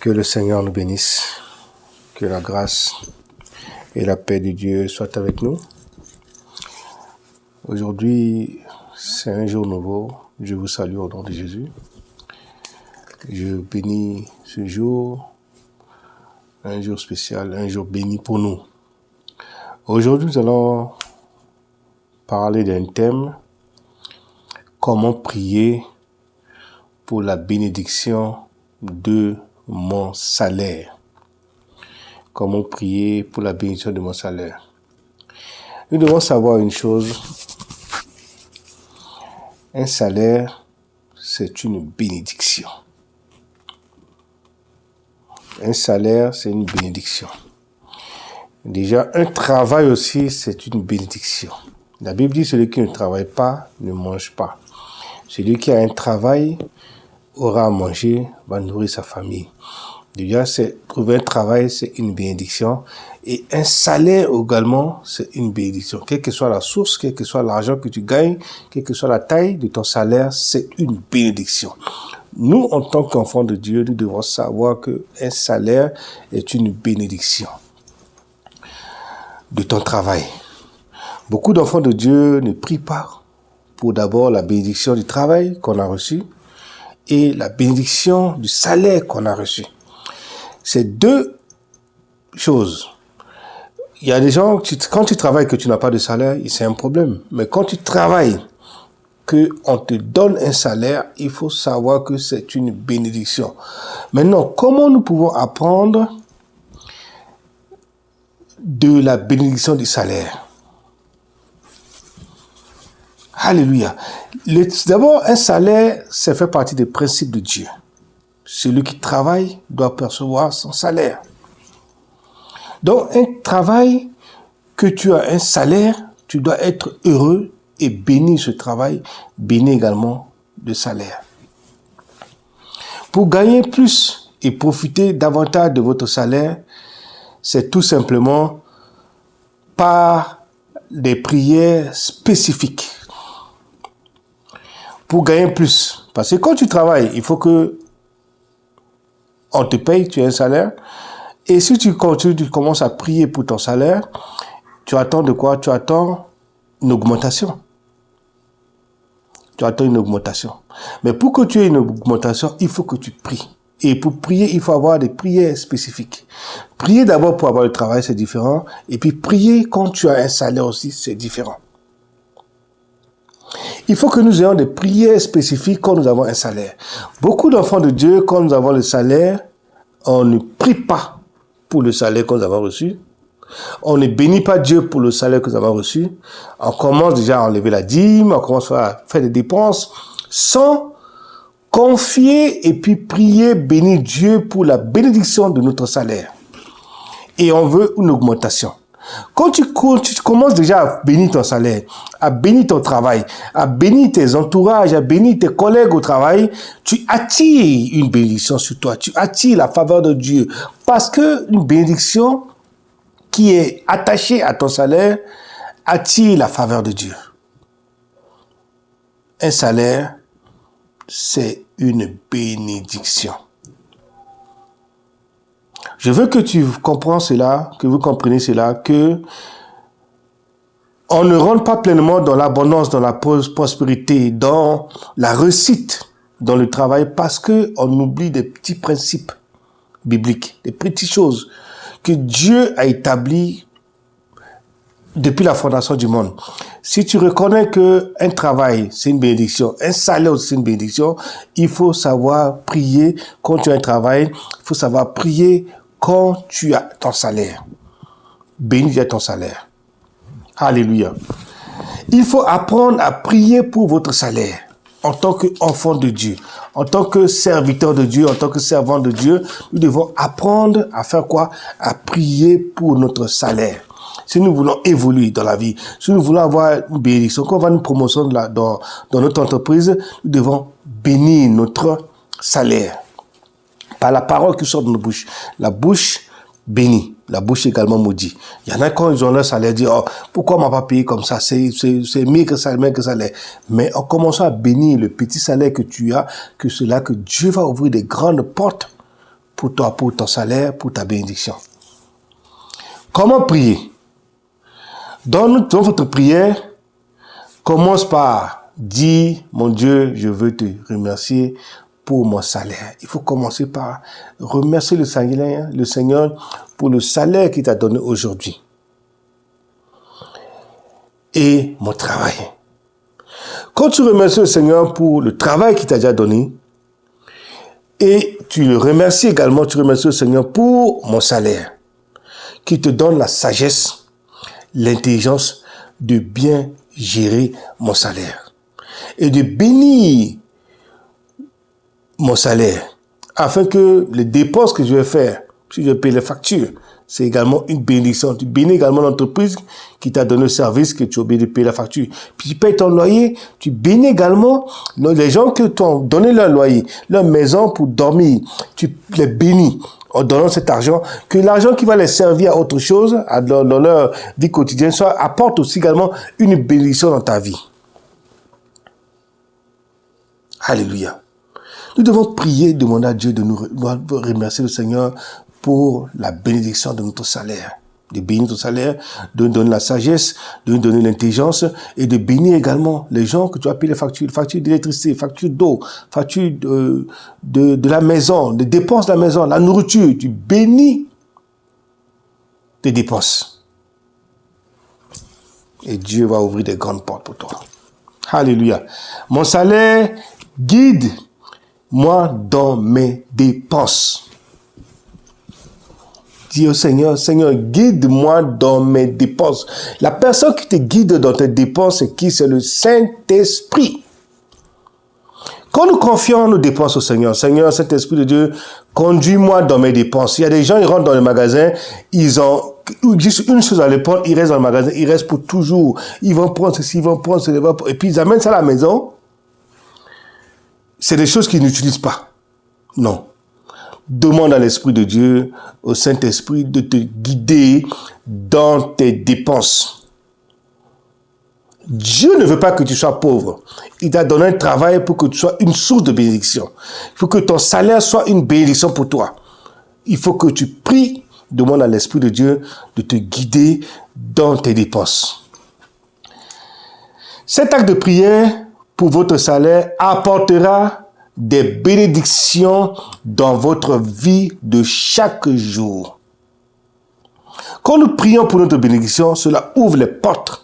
Que le Seigneur nous bénisse, que la grâce et la paix de Dieu soient avec nous. Aujourd'hui, c'est un jour nouveau. Je vous salue au nom de Jésus. Je bénis ce jour, un jour spécial, un jour béni pour nous. Aujourd'hui, nous allons parler d'un thème, comment prier pour la bénédiction de mon salaire. Comment prier pour la bénédiction de mon salaire. Nous devons savoir une chose. Un salaire, c'est une bénédiction. Un salaire, c'est une bénédiction. Déjà, un travail aussi, c'est une bénédiction. La Bible dit, celui qui ne travaille pas ne mange pas. Celui qui a un travail aura à manger, va nourrir sa famille. Déjà, trouver un travail, c'est une bénédiction. Et un salaire également, c'est une bénédiction. Quelle que soit la source, quel que soit l'argent que tu gagnes, quelle que soit la taille de ton salaire, c'est une bénédiction. Nous, en tant qu'enfants de Dieu, nous devons savoir qu'un salaire est une bénédiction de ton travail. Beaucoup d'enfants de Dieu ne prient pas pour d'abord la bénédiction du travail qu'on a reçu et la bénédiction du salaire qu'on a reçu. C'est deux choses. Il y a des gens, quand tu travailles que tu n'as pas de salaire, c'est un problème. Mais quand tu travailles, qu'on te donne un salaire, il faut savoir que c'est une bénédiction. Maintenant, comment nous pouvons apprendre de la bénédiction du salaire? Alléluia. D'abord, un salaire, ça fait partie des principes de Dieu. Celui qui travaille doit percevoir son salaire. Donc, un travail, que tu as un salaire, tu dois être heureux et bénir ce travail, bénir également le salaire. Pour gagner plus et profiter davantage de votre salaire, c'est tout simplement par des prières spécifiques. Pour gagner plus. Parce que quand tu travailles, il faut que on te paye, tu as un salaire. Et si tu commences à prier pour ton salaire, tu attends de quoi? Tu attends une augmentation. Tu attends une augmentation. Mais pour que tu aies une augmentation, il faut que tu pries. Et pour prier, il faut avoir des prières spécifiques. Prier d'abord pour avoir le travail, c'est différent. Et puis prier quand tu as un salaire aussi, c'est différent. Il faut que nous ayons des prières spécifiques quand nous avons un salaire. Beaucoup d'enfants de Dieu, quand nous avons le salaire, on ne prie pas pour le salaire que nous avons reçu. On ne bénit pas Dieu pour le salaire que nous avons reçu. On commence déjà à enlever la dîme, on commence à faire des dépenses sans confier et puis prier, bénir Dieu pour la bénédiction de notre salaire. Et on veut une augmentation. Quand tu commences déjà à bénir ton salaire, à bénir ton travail, à bénir tes entourages, à bénir tes collègues au travail, tu attires une bénédiction sur toi. Tu attires la faveur de Dieu. Parce que une bénédiction qui est attachée à ton salaire attire la faveur de Dieu. Un salaire, c'est une bénédiction. Je veux que tu comprennes cela, que vous compreniez cela, que on ne rentre pas pleinement dans l'abondance, dans la prospérité, dans la réussite, dans le travail, parce que on oublie des petits principes bibliques, des petites choses que Dieu a établies depuis la fondation du monde. Si tu reconnais que un travail, c'est une bénédiction, un salaire aussi, c'est une bénédiction, il faut savoir prier quand tu as un travail, il faut savoir prier quand tu as ton salaire. Bénis ton salaire. Alléluia. Il faut apprendre à prier pour votre salaire. En tant qu'enfant de Dieu, en tant que serviteur de Dieu, en tant que servant de Dieu, nous devons apprendre à faire quoi? À prier pour notre salaire. Si nous voulons évoluer dans la vie, si nous voulons avoir une bénédiction, qu'on va une promotion dans notre entreprise, nous devons bénir notre salaire. Par la parole qui sort de nos bouches. La bouche bénit, la bouche également maudit. Il y en a quand ils ont leur salaire, disent, oh, pourquoi on m'a pas payé comme ça? C'est mieux que ça, mieux que ça l'est. Mais en commençant à bénir le petit salaire que tu as, que Dieu va ouvrir des grandes portes pour toi, pour ton salaire, pour ta bénédiction. Comment prier? Dans votre prière, commence par dire, mon Dieu, je veux te remercier pour mon salaire. Il faut commencer par remercier le Seigneur pour le salaire qu'il t'a donné aujourd'hui. Et mon travail. Quand tu remercies le Seigneur pour le travail qu'il t'a déjà donné, et tu le remercies également, tu remercies le Seigneur pour mon salaire, qui te donne la sagesse, l'intelligence de bien gérer mon salaire et de bénir mon salaire afin que les dépenses que je vais faire, si je paye les factures, c'est également une bénédiction. Tu bénis également l'entreprise qui t'a donné le service, que tu as oublié de payer la facture. Puis tu payes ton loyer, tu bénis également les gens qui t'ont donné leur loyer, leur maison pour dormir. Tu les bénis en donnant cet argent, que l'argent qui va les servir à autre chose, dans leur vie quotidienne, apporte aussi également une bénédiction dans ta vie. Alléluia. Nous devons prier, demander à Dieu de nous remercier le Seigneur pour la bénédiction de notre salaire. De bénir notre salaire, de nous donner la sagesse, de nous donner l'intelligence et de bénir également les gens que tu as payé les factures d'électricité, factures d'eau, factures de la maison, des dépenses de la maison, la nourriture. Tu bénis tes dépenses. Et Dieu va ouvrir des grandes portes pour toi. Alléluia. Mon salaire guide moi dans mes dépenses. Dis au Seigneur, Seigneur, guide-moi dans mes dépenses. La personne qui te guide dans tes dépenses, c'est qui? C'est le Saint-Esprit. Quand nous confions nos dépenses au Seigneur, Seigneur, Saint-Esprit de Dieu, conduis-moi dans mes dépenses. Il y a des gens, ils rentrent dans le magasin, ils ont juste une chose à les prendre, ils restent dans le magasin, ils restent pour toujours. Ils vont prendre ceci, ils vont prendre cela, et puis ils amènent ça à la maison. C'est des choses qu'ils n'utilisent pas. Non. Demande à l'Esprit de Dieu, au Saint-Esprit, de te guider dans tes dépenses. Dieu ne veut pas que tu sois pauvre. Il t'a donné un travail pour que tu sois une source de bénédiction. Il faut que ton salaire soit une bénédiction pour toi. Il faut que tu pries, demande à l'Esprit de Dieu de te guider dans tes dépenses. Cet acte de prière pour votre salaire apportera des bénédictions dans votre vie de chaque jour. Quand nous prions pour notre bénédiction, cela ouvre les portes,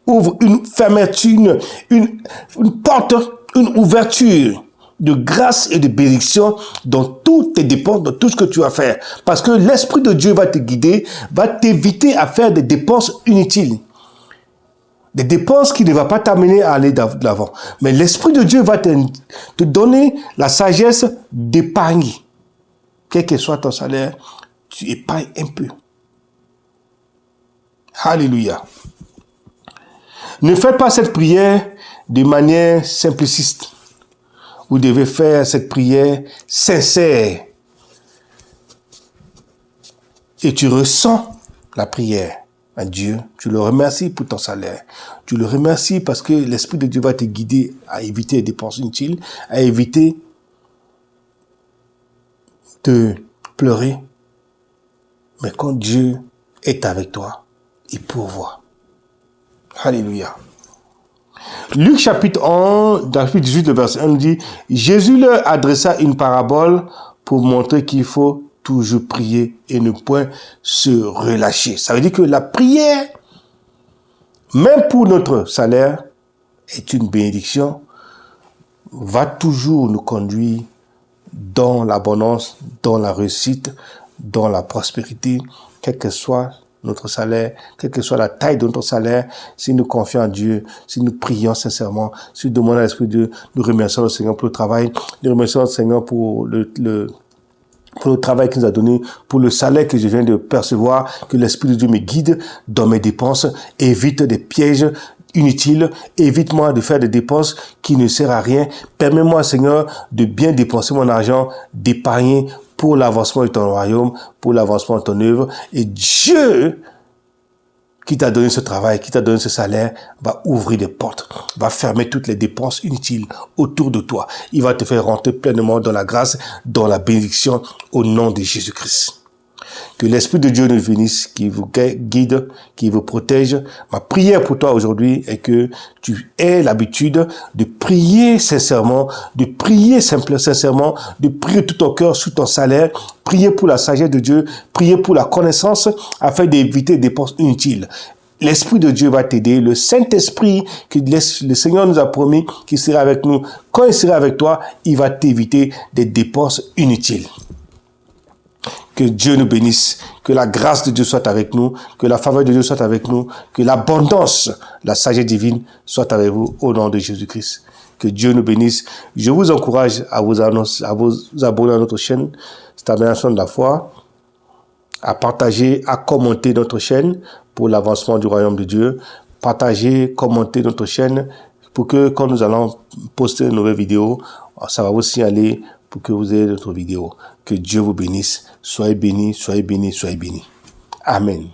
ouvre une fermeture, une porte, une ouverture de grâce et de bénédiction dans toutes tes dépenses, dans tout ce que tu vas faire. Parce que l'Esprit de Dieu va te guider, va t'éviter à faire des dépenses inutiles. Des dépenses qui ne vont pas t'amener à aller de l'avant. Mais l'Esprit de Dieu va te donner la sagesse d'épargner. Quel que soit ton salaire, tu épargnes un peu. Alléluia. Ne faites pas cette prière de manière simpliciste. Vous devez faire cette prière sincère. Et tu ressens la prière. À Dieu, tu le remercies pour ton salaire. Tu le remercies parce que l'Esprit de Dieu va te guider à éviter les dépenses inutiles, à éviter de pleurer. Mais quand Dieu est avec toi, il pourvoit. Alléluia. Luc chapitre 1, chapitre 18, le verset 1 nous dit, Jésus leur adressa une parabole pour montrer qu'il faut toujours prier et ne point se relâcher. Ça veut dire que la prière, même pour notre salaire, est une bénédiction, va toujours nous conduire dans l'abondance, dans la réussite, dans la prospérité, quel que soit notre salaire, quelle que soit la taille de notre salaire, si nous confions en Dieu, si nous prions sincèrement, si nous demandons à l'Esprit de Dieu, nous remercions le Seigneur pour le travail, nous remercions le Seigneur pour le travail qu'il nous a donné, pour le salaire que je viens de percevoir, que l'Esprit de Dieu me guide dans mes dépenses, évite des pièges inutiles, évite-moi de faire des dépenses qui ne servent à rien. Permets-moi, Seigneur, de bien dépenser mon argent, d'épargner pour l'avancement de ton royaume, pour l'avancement de ton œuvre. Et Dieu qui t'a donné ce travail, qui t'a donné ce salaire, va ouvrir des portes, va fermer toutes les dépenses inutiles autour de toi. Il va te faire rentrer pleinement dans la grâce, dans la bénédiction, au nom de Jésus-Christ. Que l'Esprit de Dieu nous bénisse, qui vous guide, qui vous protège. Ma prière pour toi aujourd'hui est que tu aies l'habitude de prier sincèrement, de prier sincèrement, de prier tout ton cœur sous ton salaire, prier pour la sagesse de Dieu, prier pour la connaissance afin d'éviter des dépenses inutiles. L'Esprit de Dieu va t'aider. Le Saint-Esprit que le Seigneur nous a promis qu'il sera avec nous. Quand il sera avec toi, il va t'éviter des dépenses inutiles. Que Dieu nous bénisse, que la grâce de Dieu soit avec nous, que la faveur de Dieu soit avec nous, que l'abondance, la sagesse divine soit avec vous au nom de Jésus-Christ. Que Dieu nous bénisse. Je vous encourage à vous abonner à notre chaîne, Stabilisation de la foi, à partager, à commenter notre chaîne pour l'avancement du royaume de Dieu. Partagez, commentez notre chaîne pour que quand nous allons poster une nouvelle vidéo, ça va vous signaler pour que vous ayez notre vidéo. Que Dieu vous bénisse. Soyez bénis, soyez bénis, soyez bénis. Amen.